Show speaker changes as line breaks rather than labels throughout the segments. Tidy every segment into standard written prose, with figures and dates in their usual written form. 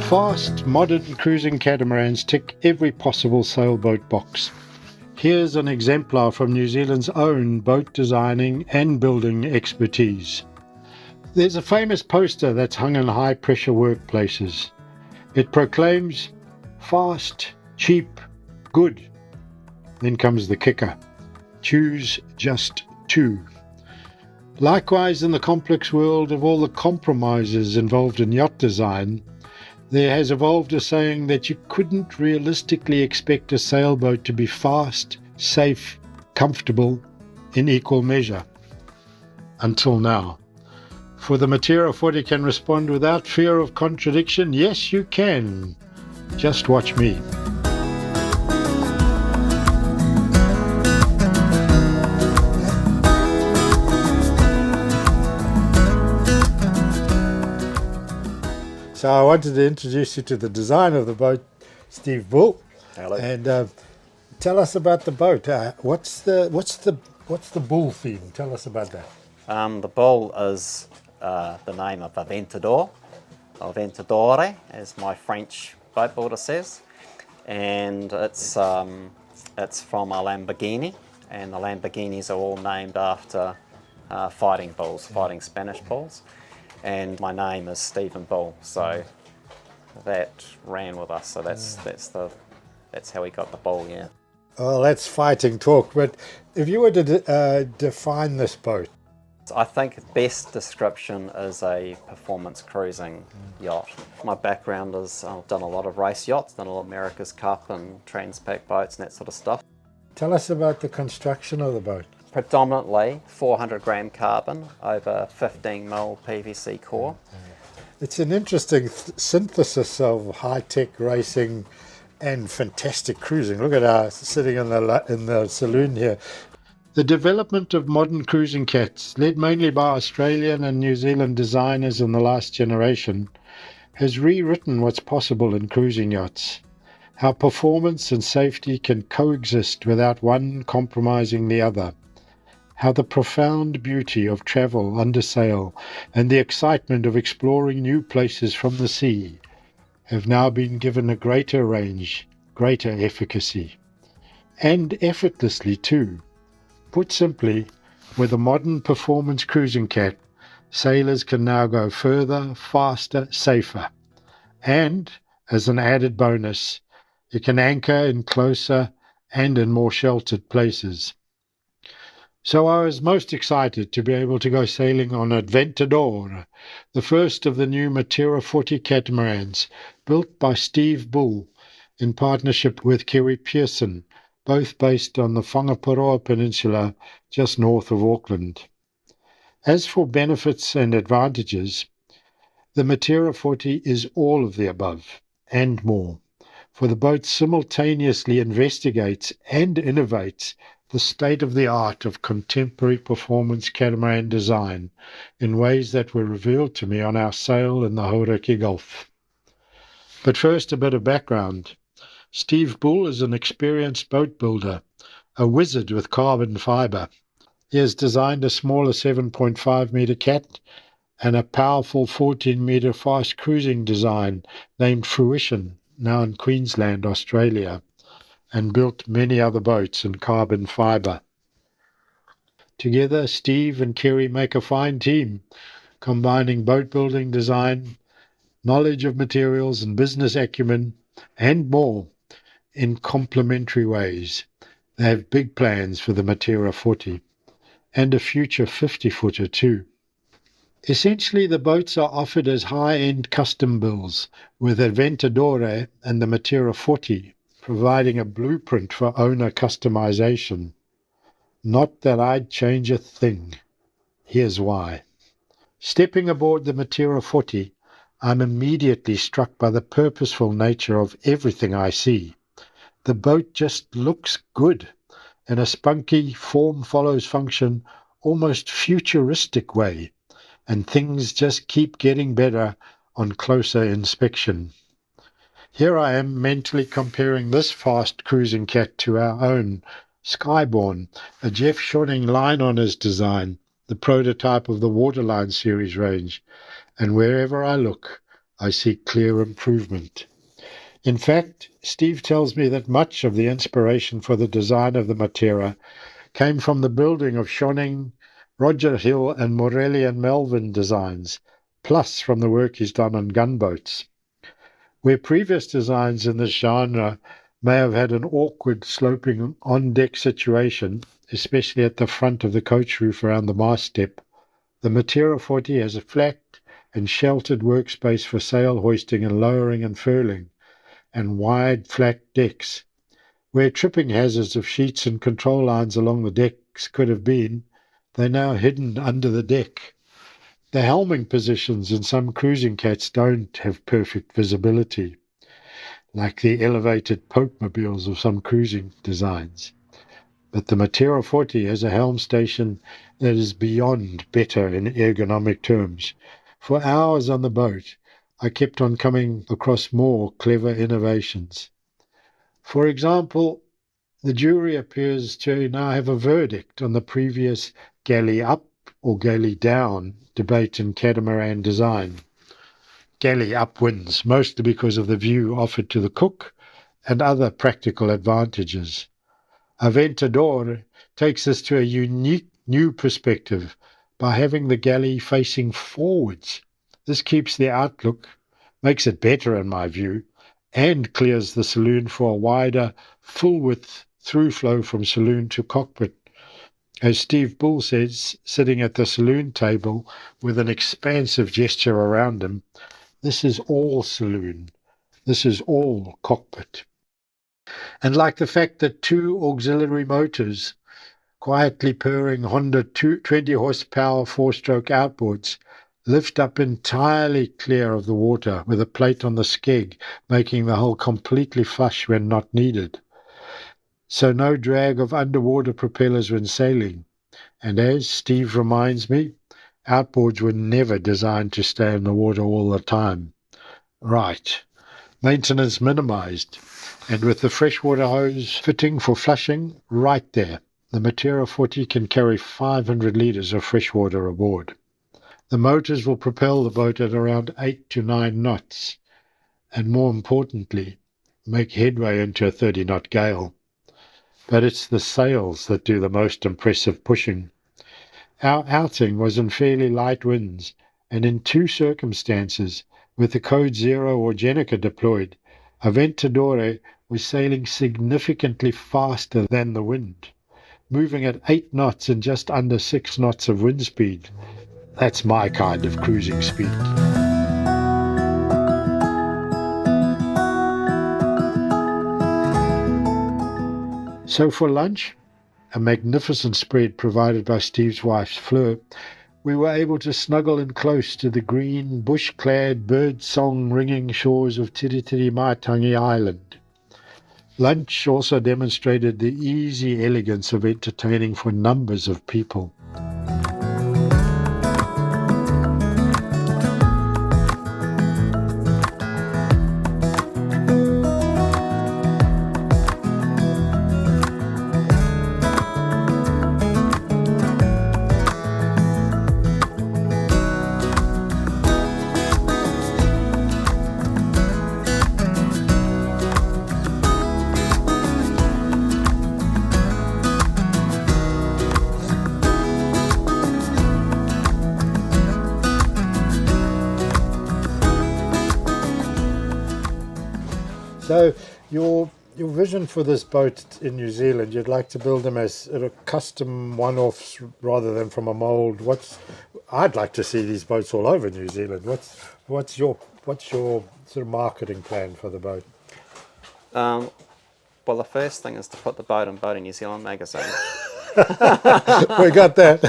Fast, modern cruising catamarans tick every possible sailboat box. Here's an exemplar from New Zealand's own boat designing and building expertise. There's a famous poster that's hung in high-pressure workplaces. It proclaims, fast, cheap, good. Then comes the kicker. Choose just two. Likewise, in the complex world of all the compromises involved in yacht design, there has evolved a saying that you couldn't realistically expect a sailboat to be fast, safe, comfortable in equal measure. Until now. For the Matera 40 can respond without fear of contradiction, yes you can. Just watch me. So I wanted to introduce you to the design of the boat, Steve Bull.
Hello.
And tell us about the boat. What's the bull theme? Tell us about that.
The bull is the name of Aventador, or Aventadore, as my French boat builder says, and it's from a Lamborghini, and the Lamborghinis are all named after fighting bulls, fighting Spanish bulls. And my name is Stephen Bull, so that ran with us. So that's how we got the bull. Yeah.
Well, that's fighting talk. But if you were to define this boat,
I think the best description is a performance cruising yacht. My background is I've done a lot of race yachts, done a lot of America's Cup and Transpac boats and that sort of stuff.
Tell us about the construction of the boat.
Predominantly 400 gram carbon over 15 mil PVC core.
It's an interesting synthesis of high-tech racing and fantastic cruising. Look at us sitting in the saloon here. The development of modern cruising cats, led mainly by Australian and New Zealand designers in the last generation, has rewritten what's possible in cruising yachts. How performance and safety can coexist without one compromising the other. How the profound beauty of travel under sail and the excitement of exploring new places from the sea have now been given a greater range, greater efficacy. And effortlessly too. Put simply, with a modern performance cruising cat, sailors can now go further, faster, safer. And, as an added bonus, you can anchor in closer and in more sheltered places. So I was most excited to be able to go sailing on Aventador, the first of the new Matera 40 catamarans, built by Steve Bull in partnership with Kerry Pearson, both based on the Whangaparoa Peninsula just north of Auckland. As for benefits and advantages, the Matera 40 is all of the above and more, for the boat simultaneously investigates and innovates the state-of-the-art of contemporary performance catamaran design in ways that were revealed to me on our sail in the Hauraki Gulf. But first, a bit of background. Steve Bull is an experienced boat builder, a wizard with carbon fibre. He has designed a smaller 7.5 metre cat and a powerful 14 metre fast cruising design named Fruition, now in Queensland, Australia, and built many other boats in carbon fibre. Together, Steve and Kerry make a fine team, combining boat building design, knowledge of materials and business acumen, and more, in complementary ways. They have big plans for the Matera 40, and a future 50-footer too. Essentially, the boats are offered as high-end custom builds, with Aventador and the Matera 40 providing a blueprint for owner customization. Not that I'd change a thing. Here's why. Stepping aboard the Matera 40, I'm immediately struck by the purposeful nature of everything I see. The boat just looks good, in a spunky, form follows function, almost futuristic way, and things just keep getting better on closer inspection. Here I am mentally comparing this fast cruising cat to our own Skyborn, a Jeff Schoening line-honours design, the prototype of the Waterline series range, and wherever I look, I see clear improvement. In fact, Steve tells me that much of the inspiration for the design of the Matera came from the building of Shoning, Roger Hill, and Morelli and Melvin designs, plus from the work he's done on gunboats. Where previous designs in this genre may have had an awkward sloping on-deck situation, especially at the front of the coach roof around the mast step, the Matera 40 has a flat and sheltered workspace for sail hoisting and lowering and furling, and wide flat decks. Where tripping hazards of sheets and control lines along the decks could have been, they're now hidden under the deck. The helming positions in some cruising cats don't have perfect visibility, like the elevated Popemobiles of some cruising designs. But the Matera 40 has a helm station that is beyond better in ergonomic terms. For hours on the boat, I kept on coming across more clever innovations. For example, the jury appears to now have a verdict on the previous galley up or galley down debate in catamaran design. Galley up wins, mostly because of the view offered to the cook and other practical advantages. Aventador takes us to a unique new perspective by having the galley facing forwards. This keeps the outlook, makes it better in my view, and clears the saloon for a wider, full-width through flow from saloon to cockpit. As Steve Bull says, sitting at the saloon table with an expansive gesture around him, this is all saloon. This is all cockpit. And like the fact that two auxiliary motors, quietly purring Honda 20 horsepower four-stroke outboards, lift up entirely clear of the water with a plate on the skeg, making the hull completely flush when not needed. So no drag of underwater propellers when sailing. And as Steve reminds me, outboards were never designed to stay in the water all the time. Right. Maintenance minimized. And with the freshwater hose fitting for flushing right there, the Matera 40 can carry 500 litres of freshwater aboard. The motors will propel the boat at around 8 to 9 knots, and more importantly, make headway into a 30-knot gale. But it's the sails that do the most impressive pushing. Our outing was in fairly light winds, and in two circumstances, with the Code Zero or Jenica deployed, Aventador was sailing significantly faster than the wind, moving at 8 knots and just under 6 knots of wind speed. That's my kind of cruising speed. So for lunch, a magnificent spread provided by Steve's wife, Fleur, we were able to snuggle in close to the green, bush-clad, bird-song-ringing shores of Tiritiremaitangi Island. Lunch also demonstrated the easy elegance of entertaining for numbers of people. So your vision for this boat in New Zealand, you'd like to build them as a custom one-offs rather than from a mould. I'd like to see these boats all over New Zealand. What's your sort of marketing plan for the boat?
Well, the first thing is to put the boat in Boating New Zealand magazine.
We got that.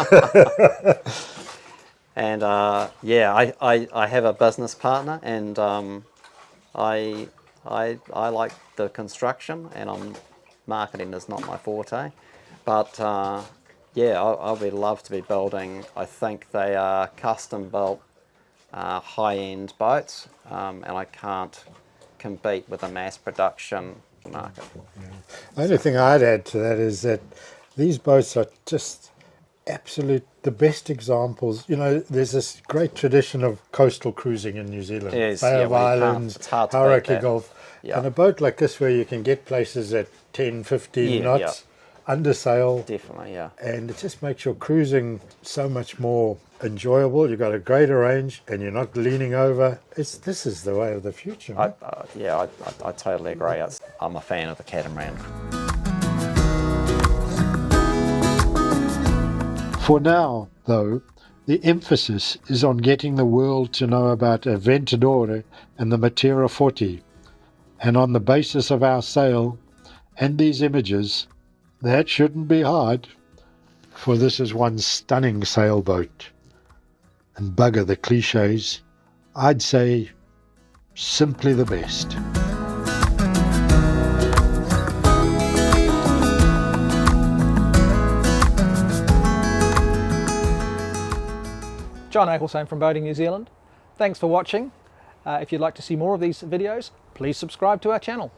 And I have a business partner, and I like the construction, and marketing is not my forte. But I would love to be building. I think they are custom built, high-end boats, and I can't compete with the mass production market.
The only thing I'd add to that is that these boats are just the best examples. You know, there's this great tradition of coastal cruising in New Zealand.
Yes,
Bay
yeah,
of
well, you can't-
Islands,
it's hard to beat
Hauraki
that.
Gulf.
Yeah.
And a boat like this where you can get places at 10, 15
Yeah,
knots, under sail,
Definitely, yeah.
and it just makes your cruising so much more enjoyable. You've got a greater range and you're not leaning over. This is the way of the future.
I,
Right?
I totally agree. I'm a fan of the catamaran.
For now, though, the emphasis is on getting the world to know about Aventador and the Matera 40, and on the basis of our sail and these images, that shouldn't be hard, for this is one stunning sailboat. And bugger the cliches, I'd say simply the best.
John Ecclestone from Boating New Zealand. Thanks for watching. If you'd like to see more of these videos, please subscribe to our channel.